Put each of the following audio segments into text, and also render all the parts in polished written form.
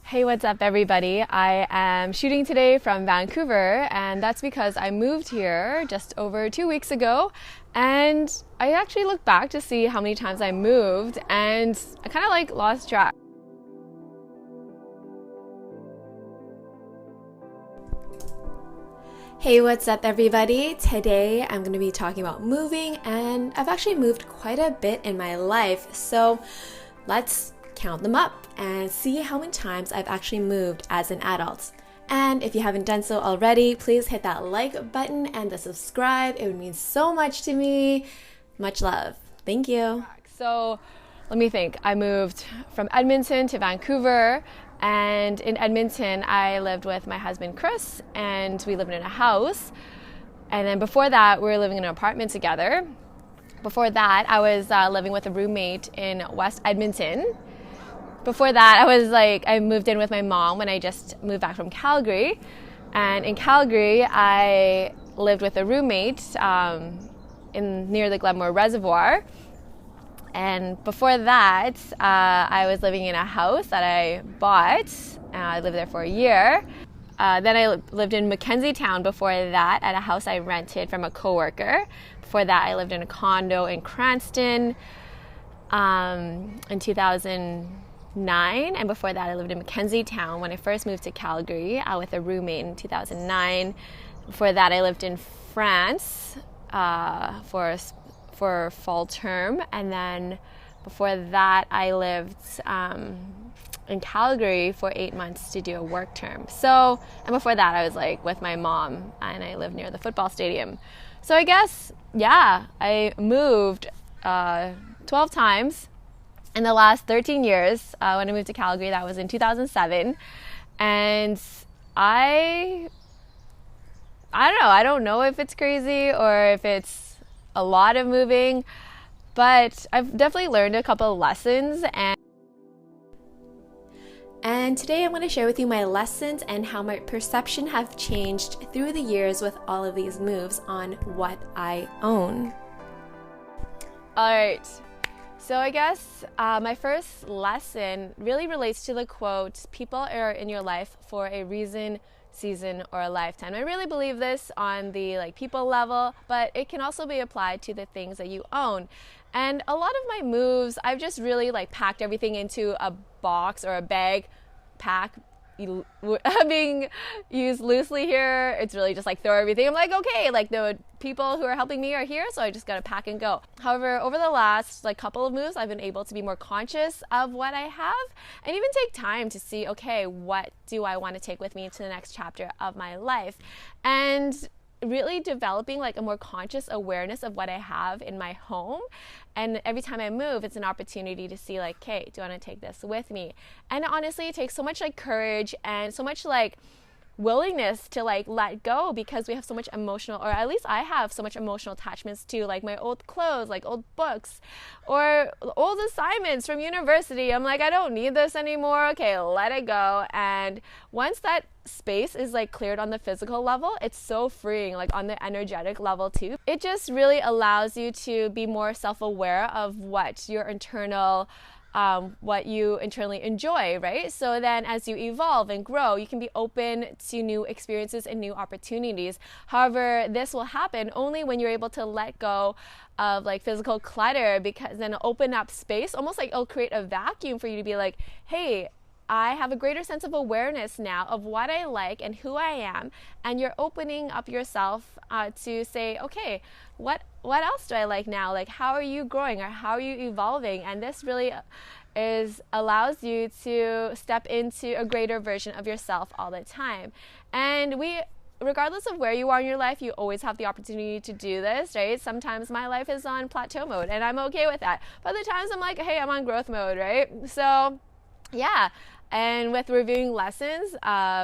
Hey, what's up, everybody? I am shooting today from Vancouver, and that's because I moved here just over 2 weeks ago. And I actually looked back to see how many times I moved, and I kind of lost track. Hey, what's up, everybody? Today I'm going to be talking about moving, and I've actually moved quite a bit in my life. So let's count them up and see how many times I've actually moved as an adult. And if you haven't done so already, please hit that like button and the subscribe. It would mean so much to me. Much love. Thank you. So let me think. I moved from Edmonton to Vancouver, and in Edmonton I lived with my husband Chris, and we lived in a house. And then before that we were living in an apartment together. Before that I was living with a roommate in West Edmonton. Before that, I moved in with my mom when I just moved back from Calgary. And in Calgary, I lived with a roommate near the Glenmore Reservoir. And before that, I was living in a house that I bought. I lived there for a year. Then I lived in Mackenzie Town before that at a house I rented from a coworker. Before that, I lived in a condo in Cranston in 2009, and before that I lived in Mackenzie Town when I first moved to Calgary with a roommate in 2009. Before that I lived in France for fall term, and then before that I lived in Calgary for 8 months to do a work term. So, and before that I was with my mom, and I lived near the football stadium. So I guess, yeah, I moved 12 times in the last 13 years. When I moved to Calgary, that was in 2007. And I don't know. I don't know if it's crazy or if it's a lot of moving, but I've definitely learned a couple of lessons. And today I'm going to share with you my lessons and how my perception have changed through the years with all of these moves on what I own. All right. So I guess my first lesson really relates to the quote, "People are in your life for a reason, season, or a lifetime." I really believe this on the people level, but it can also be applied to the things that you own. And a lot of my moves, I've just really packed everything into a box or a bag. Being used loosely here. It's really just throw everything. I'm okay, the people who are helping me are here, so I just gotta pack and go. However, over the last couple of moves, I've been able to be more conscious of what I have, and even take time to see, okay, what do I want to take with me into the next chapter of my life, and really developing a more conscious awareness of what I have in my home. And every time I move, it's an opportunity to see okay, do I want to take this with me? And honestly, it takes so much courage and so much willingness to let go, because we have so much emotional, or at least I have so much emotional attachments to my old clothes, old books or old assignments from university. I'm I don't need this anymore. Okay, let it go. And once that space is cleared on the physical level, it's so freeing on the energetic level too. It just really allows you to be more self-aware of what your internal what you internally enjoy, right? So then as you evolve and grow, you can be open to new experiences and new opportunities. However, this will happen only when you're able to let go of physical clutter, because then it'll open up space, almost it'll create a vacuum for you to be hey, I have a greater sense of awareness now of what I like and who I am, and you're opening up yourself to say, okay, what else do I like now? How are you growing, or how are you evolving? And this really allows you to step into a greater version of yourself all the time. And regardless of where you are in your life, you always have the opportunity to do this, right? Sometimes my life is on plateau mode, and I'm okay with that. But other times I'm hey, I'm on growth mode, right? So yeah. And with reviewing lessons,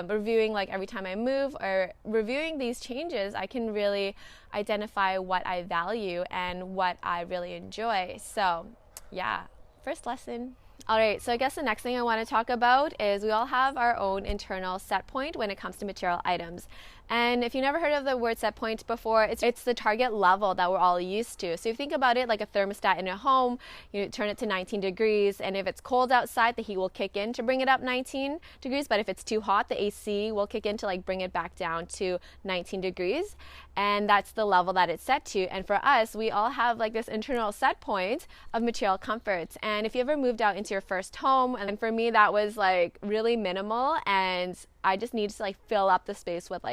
reviewing every time I move, or reviewing these changes, I can really identify what I value and what I really enjoy. So yeah, first lesson. All right, so I guess the next thing I want to talk about is we all have our own internal set point when it comes to material items. And if you never heard of the word set point before, it's the target level that we're all used to. So if you think about it like a thermostat in a home, you turn it to 19 degrees, and if it's cold outside, the heat will kick in to bring it up 19 degrees. But if it's too hot, the AC will kick in to like bring it back down to 19 degrees. And that's the level that it's set to. And for us, we all have like this internal set point of material comforts. And if you ever moved out into your first home, and for me, that was like really minimal, and I just needed to like fill up the space with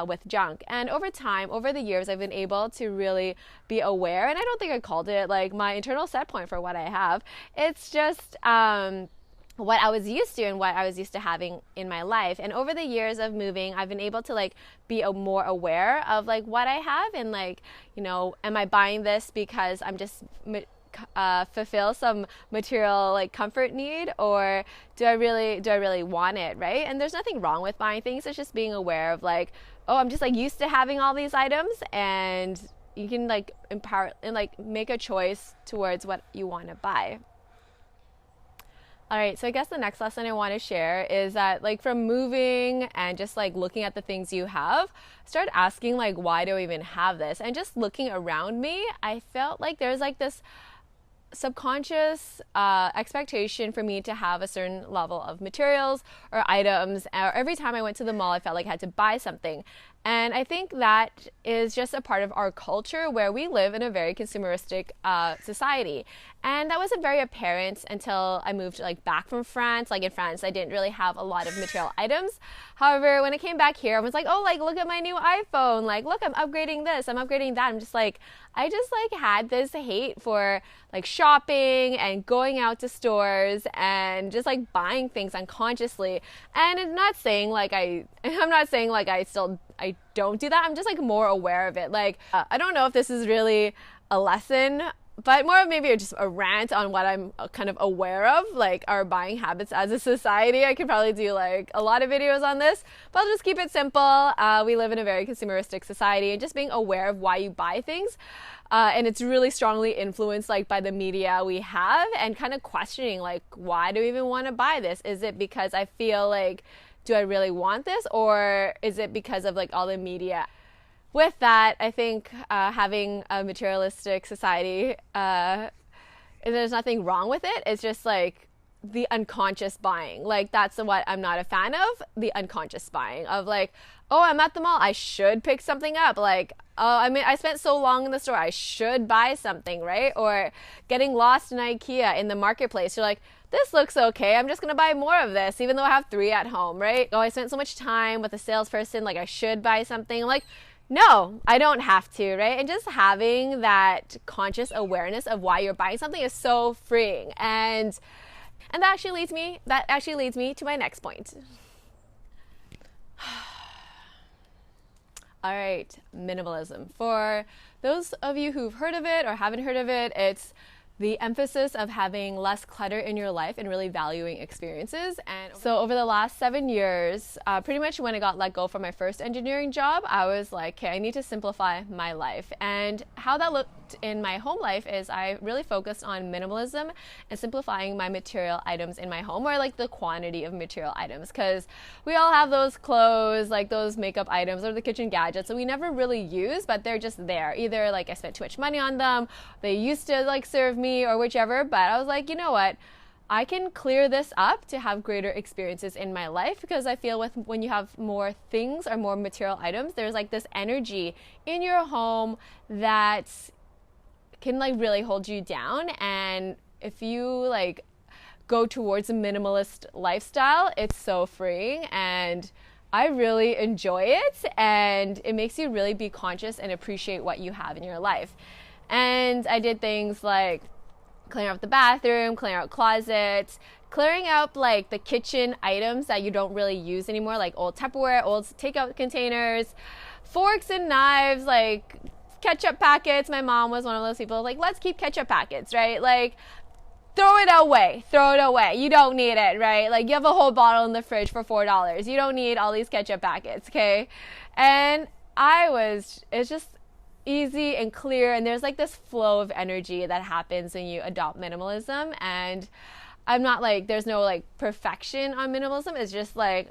with junk. And over time, over the years, I've been able to really be aware, and I don't think I called it like my internal set point for what I have. It's just what I was used to and what I was used to having in my life. And over the years of moving, I've been able to like be more aware of like what I have, and like, you know, am I buying this because I'm just fulfill some material like comfort need, or do I really want it, right? And there's nothing wrong with buying things. It's just being aware of like, oh, I'm just like used to having all these items, and you can like empower and like make a choice towards what you want to buy. All right, so I guess the next lesson I want to share is that like from moving and just like looking at the things you have, start asking like, why do I even have this? And just looking around me, I felt like there's like this subconscious expectation for me to have a certain level of materials or items, or every time I went to the mall, I felt like I had to buy something. And I think that is just a part of our culture where we live in a very consumeristic society. And that wasn't very apparent until I moved like back from France. Like in France, I didn't really have a lot of material items. However, when I came back here, I was like, oh, like look at my new iPhone. Like, look, I'm upgrading this, I'm upgrading that. I just like had this hate for like shopping and going out to stores and just like buying things unconsciously. And I'm not saying like I don't do that. I'm just like more aware of it. Like, I don't know if this is really a lesson, but more of maybe just a rant on what I'm kind of aware of, like our buying habits as a society. I could probably do like a lot of videos on this, but I'll just keep it simple. We live in a very consumeristic society, and just being aware of why you buy things. And it's really strongly influenced like by the media we have, and kind of questioning like, why do we even want to buy this? Is it because I feel like, do I really want this, or is it because of like all the media? With that, I think having a materialistic society, there's nothing wrong with it. It's just like the unconscious buying. Like that's what I'm not a fan of, the unconscious buying of like, oh, I'm at the mall, I should pick something up. Like, oh, I mean, I spent so long in the store, I should buy something, right? Or getting lost in IKEA in the marketplace. You're like, this looks okay, I'm just gonna buy more of this, even though I have 3 at home, right? Oh, I spent so much time with a salesperson, like I should buy something. I'm like, no, I don't have to, right? And just having that conscious awareness of why you're buying something is so freeing. And that actually leads me to my next point. All right, minimalism. For those of you who've heard of it or haven't heard of it, it's the emphasis of having less clutter in your life and really valuing experiences. And so over the last 7 years, pretty much when I got let go from my first engineering job, I was like, okay, I need to simplify my life. And how that looked in my home life is I really focused on minimalism and simplifying my material items in my home, or like the quantity of material items, because we all have those clothes, like those makeup items or the kitchen gadgets that we never really use, but they're just there. Either like I spent too much money on them, they used to like serve me, or whichever. But I was like, you know what? I can clear this up to have greater experiences in my life, because I feel when you have more things or more material items, there's like this energy in your home that can like really hold you down. And if you like go towards a minimalist lifestyle, it's so freeing, and I really enjoy it, and it makes you really be conscious and appreciate what you have in your life. And I did things like clearing out the bathroom, clearing out closets, clearing out like the kitchen items that you don't really use anymore, like old Tupperware, old takeout containers, forks and knives, like ketchup packets. My mom was one of those people like, let's keep ketchup packets, right? Like, throw it away. You don't need it, right? Like, you have a whole bottle in the fridge for $4. You don't need all these ketchup packets, okay? And it's just easy and clear, and there's like this flow of energy that happens when you adopt minimalism. And I'm not like, there's no like perfection on minimalism. It's just like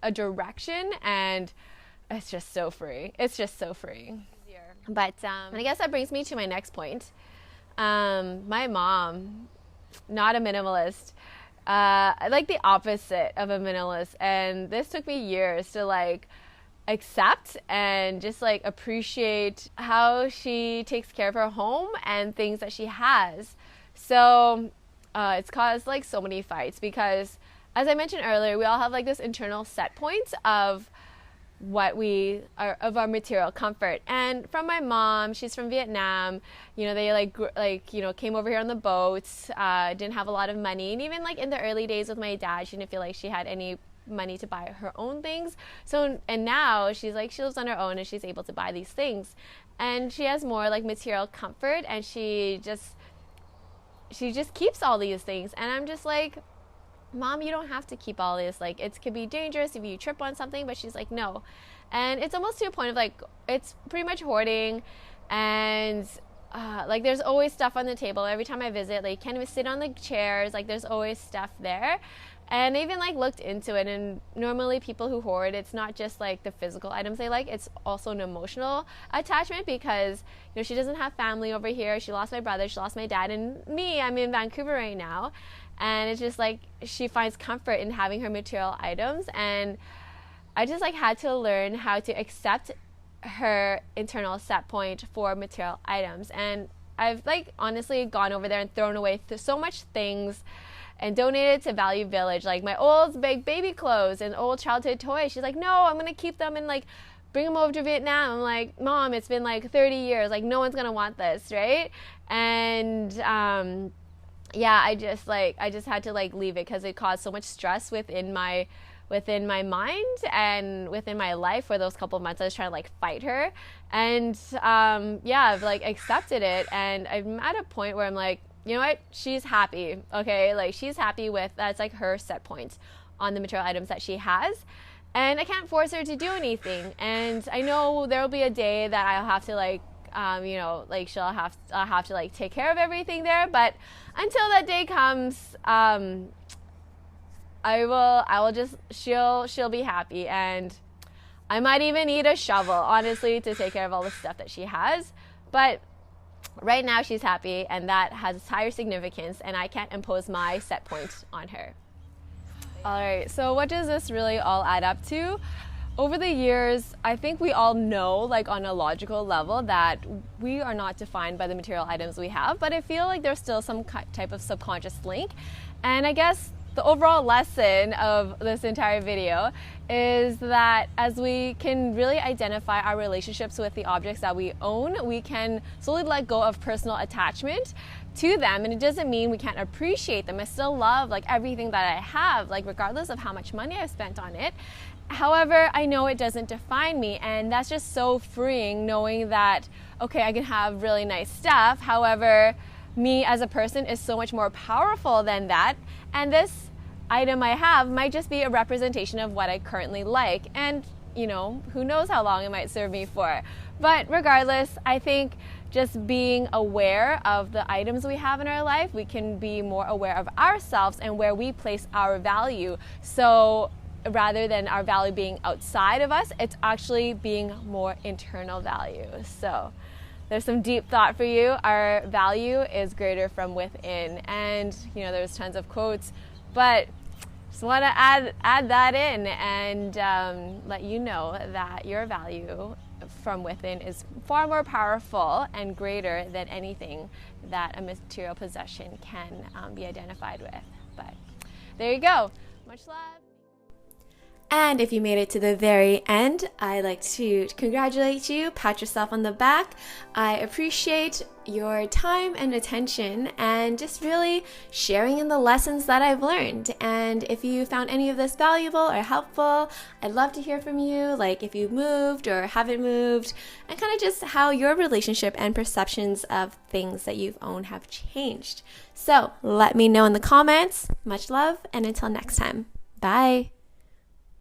a direction, and it's just so free. It's just so free. But I guess that brings me to my next point. My mom, not a minimalist, like the opposite of a minimalist, and this took me years to like accept and just like appreciate how she takes care of her home and things that she has. So it's caused like so many fights because, as I mentioned earlier, we all have like this internal set point of what we are, of our material comfort. And from my mom, she's from Vietnam, you know, they came over here on the boats, didn't have a lot of money. And even like in the early days with my dad, she didn't feel like she had any money to buy her own things. So, and now she's like, she lives on her own and she's able to buy these things. And she has more like material comfort, and she just keeps all these things. And I'm just like, Mom, you don't have to keep all this. Like, it could be dangerous if you trip on something. But she's like, no. And it's almost to a point of like, it's pretty much hoarding. And like, there's always stuff on the table. Every time I visit, like, you can't even sit on the chairs. Like, there's always stuff there. And I even like looked into it. And normally people who hoard, it's not just like the physical items they like. It's also an emotional attachment because, you know, she doesn't have family over here. She lost my brother. She lost my dad. And me, I'm in Vancouver right now. And it's just like she finds comfort in having her material items. And I just like had to learn how to accept her internal set point for material items. And I've like honestly gone over there and thrown away so much things and donated to Value Village, like my old big baby clothes and old childhood toys. She's like, no, I'm going to keep them and like bring them over to Vietnam. I'm like, Mom, it's been like 30 years. Like, no one's going to want this, right? And yeah, I just had to like leave it because it caused so much stress within my mind and within my life for those couple of months. I was trying to like fight her, and yeah, I've like accepted it, and I'm at a point where I'm like, you know what, she's happy, okay, like she's happy with that's like her set point on the material items that she has, and I can't force her to do anything. And I know there will be a day that I'll have to like you know, like I'll have to like take care of everything there. But until that day comes, I will just, she'll be happy. And I might even need a shovel, honestly, to take care of all the stuff that she has. But right now she's happy, and that has higher significance, and I can't impose my set point on her. All right, so what does this really all add up to? Over the years, I think we all know, like on a logical level, that we are not defined by the material items we have, but I feel like there's still some type of subconscious link. And I guess the overall lesson of this entire video is that as we can really identify our relationships with the objects that we own, we can slowly let go of personal attachment to them. And it doesn't mean we can't appreciate them. I still love like everything that I have, like regardless of how much money I've spent on it. However, I know it doesn't define me, and that's just so freeing, knowing that, okay, I can have really nice stuff. However, me as a person is so much more powerful than that, and this item I have might just be a representation of what I currently like, and you know, who knows how long it might serve me for. But regardless, I think just being aware of the items we have in our life, we can be more aware of ourselves and where we place our value. So rather than our value being outside of us, it's actually being more internal value. So there's some deep thought for you. Our value is greater from within. And you know, there's tons of quotes, but just want to add that in and let you know that your value from within is far more powerful and greater than anything that a material possession can be identified with. But there you go. Much love. And if you made it to the very end, I'd like to congratulate you, pat yourself on the back. I appreciate your time and attention and just really sharing in the lessons that I've learned. And if you found any of this valuable or helpful, I'd love to hear from you, like if you moved or haven't moved, and kind of just how your relationship and perceptions of things that you've owned have changed. So let me know in the comments. Much love, and until next time, bye.